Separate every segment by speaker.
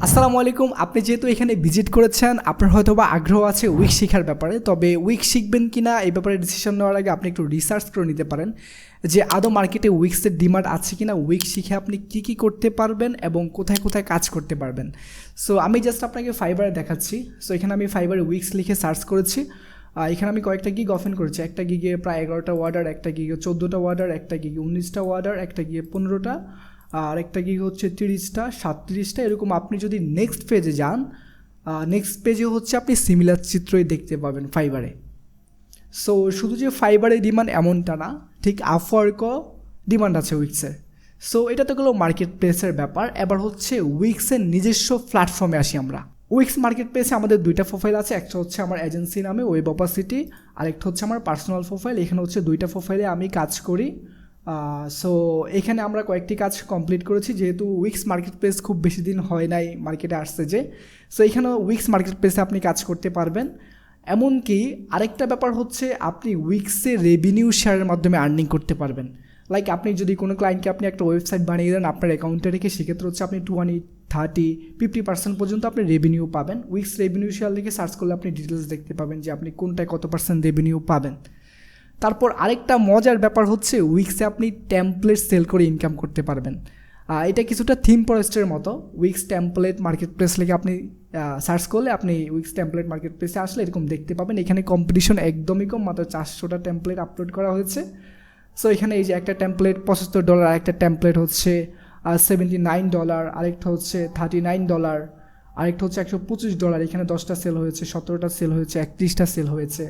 Speaker 1: আসসালামু আলাইকুম। আপনি যেহেতু এখানে ভিজিট করেছেন, আপনার হয়তো বা আগ্রহ আছে উইক্স শেখার ব্যাপারে। তবে উইক্স শিখবেন কি না এই ব্যাপারে ডিসিশন নেওয়ার আগে আপনি একটু রিসার্চ করে নিতে পারেন যে আদৌ মার্কেটে উইক্সের ডিমান্ড আছে কি না, উইক্স শিখে আপনি কী কী করতে পারবেন এবং কোথায় কোথায় কাজ করতে পারবেন। সো আমি জাস্ট আপনাকে ফাইবারে দেখাচ্ছি। সো এখানে আমি ফাইবারে উইক্স লিখে সার্চ করেছি। এখানে আমি কয়েকটা গিগ ওপেন করেছি। একটা গিগে প্রায় 11টা অর্ডার, একটা গিগে 14টা অর্ডার, একটা গিগে 19টা অর্ডার, একটা গিগে 15টা, আর একটা গিগ হচ্ছে 30টা, 37টা, এরকম। আপনি যদি নেক্সট পেজে যান, নেক্সট পেজে হচ্ছে আপনি সিমিলার চিত্রই দেখতে পাবেন ফাইবারে। সো শুধু যে ফাইবারে ডিমান্ড এমনটা না, ঠিক আপওয়ার্কও ডিমান্ড আছে উইক্সের। সো এটা তো গেলো মার্কেট প্লেসের ব্যাপার। এবার হচ্ছে উইক্সের নিজস্ব প্ল্যাটফর্মে আসি আমরা। উইক্স মার্কেট প্লেসে আমাদের দুইটা প্রোফাইল আছে। একটা হচ্ছে আমার এজেন্সি নামে ওয়েব অপাসিটি, আরেকটা হচ্ছে আমার পার্সোনাল প্রোফাইল। এখানে হচ্ছে দুইটা প্রোফাইলে আমি কাজ করি। সো এখানে আমরা কয়েকটি কাজ কমপ্লিট করেছি, যেহেতু উইক্স মার্কেট প্লেস খুব বেশি দিন হয় নাই মার্কেটে আসছে যে। সো এখানেও উইক্স মার্কেট প্লেসে আপনি কাজ করতে পারবেন। এমনকি আরেকটা ব্যাপার হচ্ছে আপনি উইক্সে রেভিনিউ শেয়ারের মাধ্যমে আর্নিং করতে পারবেন। লাইক আপনি যদি কোনো ক্লায়েন্টকে আপনি একটা ওয়েবসাইট বানিয়ে দেন আপনার অ্যাকাউন্টে রেখে, সেক্ষেত্রে হচ্ছে আপনি 20, 30, 50% পর্যন্ত আপনি রেভিনিউ পাবেন। উইক্স রেভিনিউ শেয়ার লিখে সার্চ করলে আপনি ডিটেলস দেখতে পাবেন যে আপনি কোনটায় কত পার্সেন্ট রেভিনিউ পাবেন। তারপর আরেকটা মজার ব্যাপার হচ্ছে উইক্সে আপনি টেমপ্লেট সেল করে ইনকাম করতে পারবেন। এটা কিছুটা থিম ফরেস্টের মতো। উইক্স টেমপ্লেট মার্কেট প্লেস লিখে আপনি সার্চ করলে আপনি উইক্স টেমপ্লেট মার্কেট প্লেসে আসলে এরকম দেখতে পাবেন। এখানে কম্পিটিশন একদমই কম, মাত্র 400টা টেমপ্লেট আপলোড করা হয়েছে। সো এখানে এই যে একটা টেমপ্লেট $75, আরেকটা টেমপ্লেট হচ্ছে $79, আরেকটা হচ্ছে $39, আরেকটা হচ্ছে $125। এখানে 10টা সেল হয়েছে, 17টা সেল হয়েছে, 31টা সেল হয়েছে।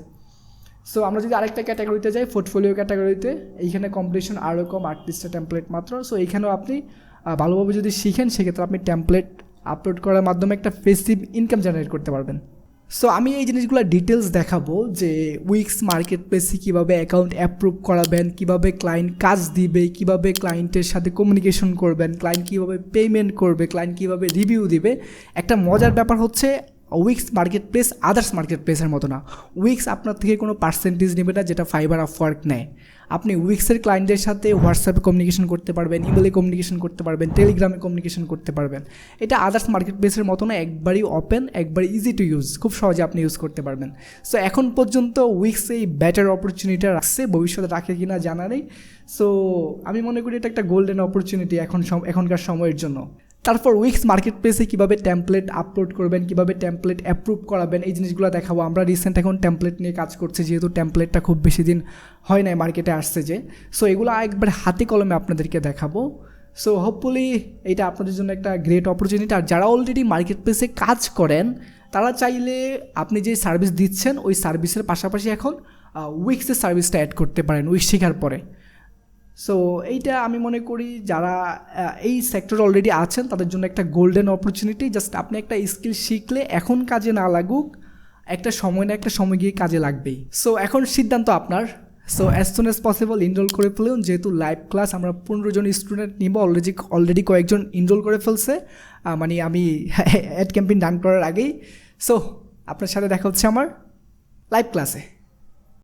Speaker 1: সো আমরা যদি আরেকটা ক্যাটাগরিতে যাই, পোর্টফোলিও ক্যাটাগরিতে, এইখানে কম্পিটিশন আরও কম, 38টা টেমপ্লেট মাত্র। সো এইখানেও আপনি ভালোভাবে যদি শিখেন, সেক্ষেত্রে আপনি টেমপ্লেট আপলোড করার মাধ্যমে একটা পেসিভ ইনকাম জেনারেট করতে পারবেন। সো আমি এই জিনিসগুলো ডিটেলস দেখাবো যে উইক্স মার্কেট প্লেসে কীভাবে অ্যাকাউন্ট অ্যাপ্রুভ করাবেন, কীভাবে ক্লায়েন্ট কাজ দিবে, কীভাবে ক্লায়েন্টের সাথে কমিউনিকেশন করবেন, ক্লায়েন্ট কীভাবে পেমেন্ট করবে, ক্লায়েন্ট কীভাবে রিভিউ দিবে। একটা মজার ব্যাপার হচ্ছে weeks market place others market প্লেসের মতো না। উইক্স আপনার থেকে কোনো পার্সেন্টেজ নেবে না, যেটা ফাইবার আপওয়ার্ক নেয়। আপনি উইক্সের ক্লায়েন্টদের সাথে হোয়াটসঅ্যাপে কমিউনিকেশন করতে পারবেন, ইমেলে কমিউনিকেশন করতে পারবেন, টেলিগ্রামে কমিউনিকেশন করতে পারবেন। এটা আদার্স মার্কেট প্লেসের মতো না, একবারই ওপেন, একবারই ইজি টু ইউজ, খুব সহজে আপনি ইউজ করতে পারবেন। সো এখন পর্যন্ত উইক্স এই বেটার অপরচুনিটি রাখছে, ভবিষ্যতে রাখে কিনা জানা নেই। সো আমি মনে করি এটা একটা গোল্ডেন অপরচুনিটি এখনকার সময়ের জন্য। তারপর উইক্স মার্কেট প্লেসে কীভাবে টেমপ্লেট আপলোড করবেন, কীভাবে টেমপ্লেট অ্যাপ্রুভ করাবেন, এই জিনিসগুলো দেখাবো। আমরা রিসেন্ট এখন টেমপ্লেট নিয়ে কাজ করছি, যেহেতু টেমপ্লেটটা খুব বেশি দিন হয় নাই মার্কেটে আসছে যে। সো এগুলো একবার হাতে কলমে আপনাদেরকে দেখাবো। সো হোপফুলি এটা আপনাদের জন্য একটা গ্রেট অপরচুনিটি। আর যারা অলরেডি মার্কেট প্লেসে কাজ করেন, তারা চাইলে আপনি যে সার্ভিস দিচ্ছেন ওই সার্ভিসের পাশাপাশি এখন উইক্সের সার্ভিসটা অ্যাড করতে পারেন উইক্স শেখার পরে। সো এইটা আমি মনে করি যারা এই সেক্টরে অলরেডি আছেন তাদের জন্য একটা গোল্ডেন অপরচুনিটি। জাস্ট আপনি একটা স্কিল শিখলে এখন কাজে না লাগুক, একটা সময় না একটা সময় গিয়ে কাজে লাগবেই। সো এখন সিদ্ধান্ত আপনার। So as soon as possible enrol করে ফেলুন। যেহেতু লাইভ ক্লাস আমরা 15 জন স্টুডেন্ট নিব, অলরেডি কয়েকজন ইনরোল করে ফেলছে, মানে আমি অ্যাড ক্যাম্পেইন ডান করার আগেই। সো আপনার সাথে দেখা হচ্ছে আমার লাইভ ক্লাসে।